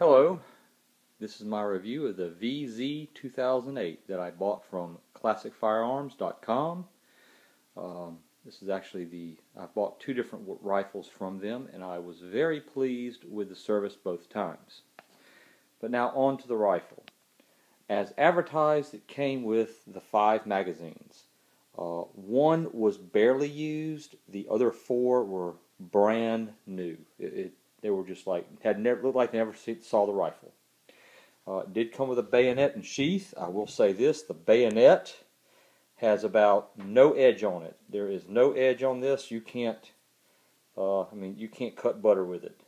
Hello, this is my review of the VZ2008 that I bought from ClassicFirearms.com. This is actually I bought two different rifles from them, and I was very pleased with the service both times. But now on to the rifle. As advertised, it came with the 5 magazines. One was barely used, the other 4 were brand new. They were just like, looked like they never saw the rifle. It did come with a bayonet and sheath. I will say this, the bayonet has about no edge on it. There is no edge on this. You can't, you can't cut butter with it.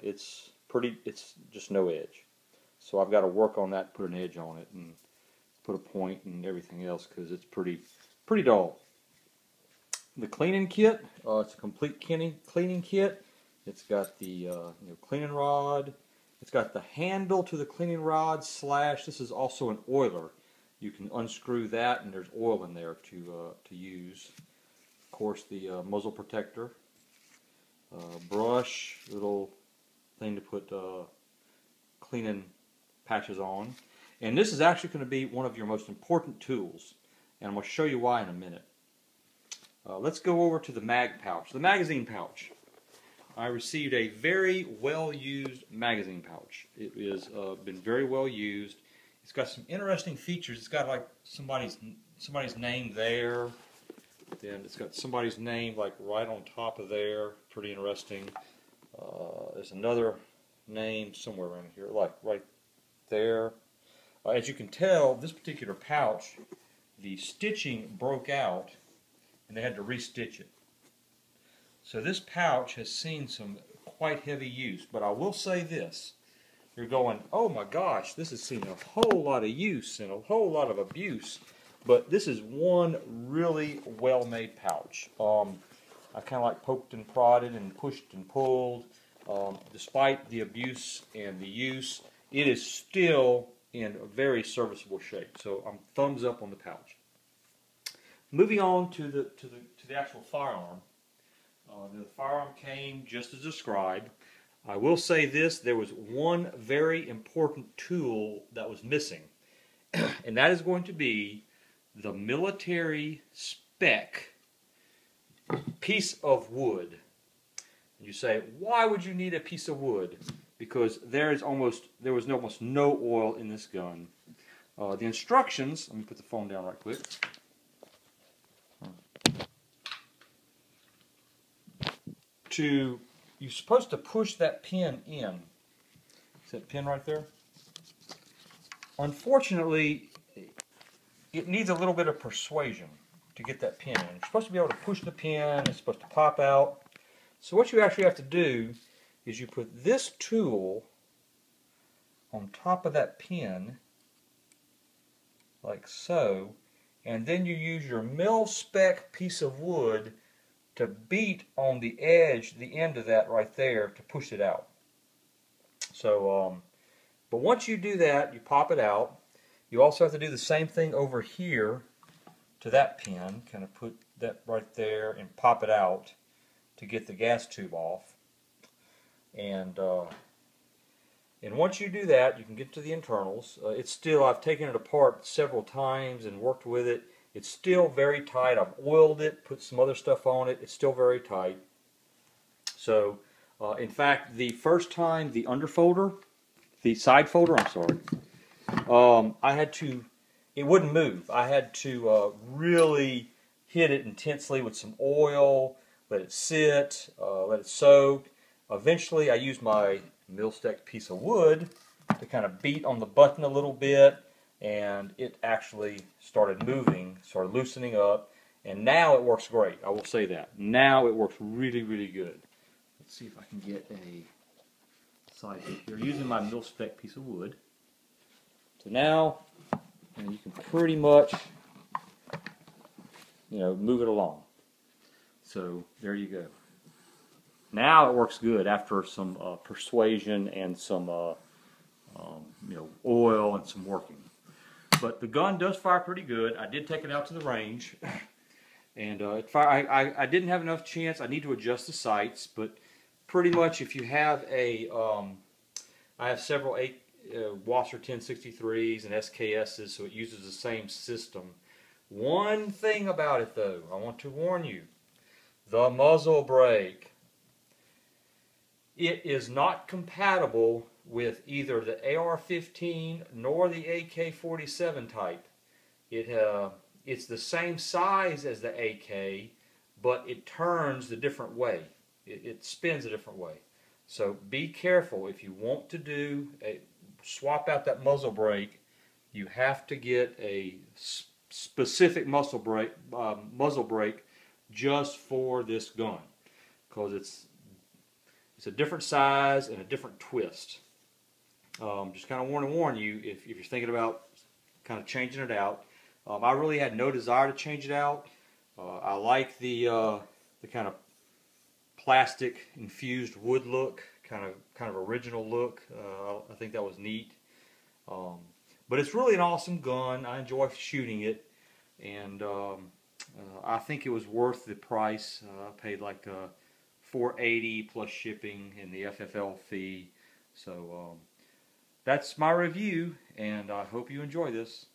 It's just no edge. So I've got to work on that, put an edge on it, and put a point and everything else, because it's pretty dull. The cleaning kit, it's a complete cleaning kit. It's got the cleaning rod. It's got the handle to the cleaning rod / this is also an oiler. You can unscrew that, and there's oil in there to use. Of course, the muzzle protector, brush, little thing to put cleaning patches on. And this is actually going to be one of your most important tools, and I'm going to show you why in a minute. Let's go over to the mag pouch, the magazine pouch. I received a very well-used magazine pouch. It has been very well used. It's got some interesting features. It's got like somebody's name there. Then it's got somebody's name like right on top of there. Pretty interesting. There's another name somewhere around here, like right there. As you can tell, this particular pouch, the stitching broke out, and they had to restitch it. So this pouch has seen some quite heavy use, but I will say this. You're going, oh my gosh, this has seen a whole lot of use and a whole lot of abuse, but this is one really well-made pouch. I kind of like poked and prodded and pushed and pulled. Despite the abuse and the use, it is still in a very serviceable shape. So I'm thumbs up on the pouch. Moving on to the actual firearm. The firearm came just as described. I will say this, there was one very important tool that was missing, and that is going to be the military spec piece of wood. And you say, why would you need a piece of wood? Because there was almost no oil in this gun. The instructions, let me put the phone down right quick. You're supposed to push that pin in. Is that pin right there? Unfortunately, it needs a little bit of persuasion to get that pin in. You're supposed to be able to push the pin. It's supposed to pop out. So what you actually have to do is you put this tool on top of that pin, like so, and then you use your mil-spec piece of wood to beat on the edge, the end of that right there, to push it out. So, but once you do that, you pop it out. You also have to do the same thing over here to that pin, kind of put that right there and pop it out to get the gas tube off. And once you do that, you can get to the internals. It's still, I've taken it apart several times and worked with it. It's still very tight. I've oiled it, put some other stuff on it. It's still very tight. So, in fact, the first time the underfolder, the side folder, I'm sorry, I had to, it wouldn't move. I had to really hit it intensely with some oil, let it sit, let it soak. Eventually, I used my mil-spec piece of wood to kind of beat on the button a little bit, and it actually started moving, started loosening up, and now it works great. I will say that. Now it works really, really good. Let's see if I can get a side here. Using my mil-spec piece of wood. So now, you can pretty much, move it along. So there you go. Now it works good after some persuasion and some oil and some working. But the gun does fire pretty good. I did take it out to the range, and I didn't have enough chance. I need to adjust the sights, but pretty much if you have a I have several Wasser 1063s and SKSs, so it uses the same system. One thing about it though, I want to warn you, the muzzle brake. It is not compatible with either the AR-15 nor the AK-47 type. It's the same size as the AK, but it turns a different way. It spins a different way. So be careful. If you want to swap out that muzzle brake, you have to get a specific muzzle brake just for this gun, because it's a different size and a different twist. Just kind of want to warn you if you're thinking about kind of changing it out. I really had no desire to change it out. I like the kind of plastic infused wood look, kind of original look. I think that was neat. But it's really an awesome gun. I enjoy shooting it, and I think it was worth the price. I paid like $480 plus shipping and the FFL fee. So that's my review, and I hope you enjoy this.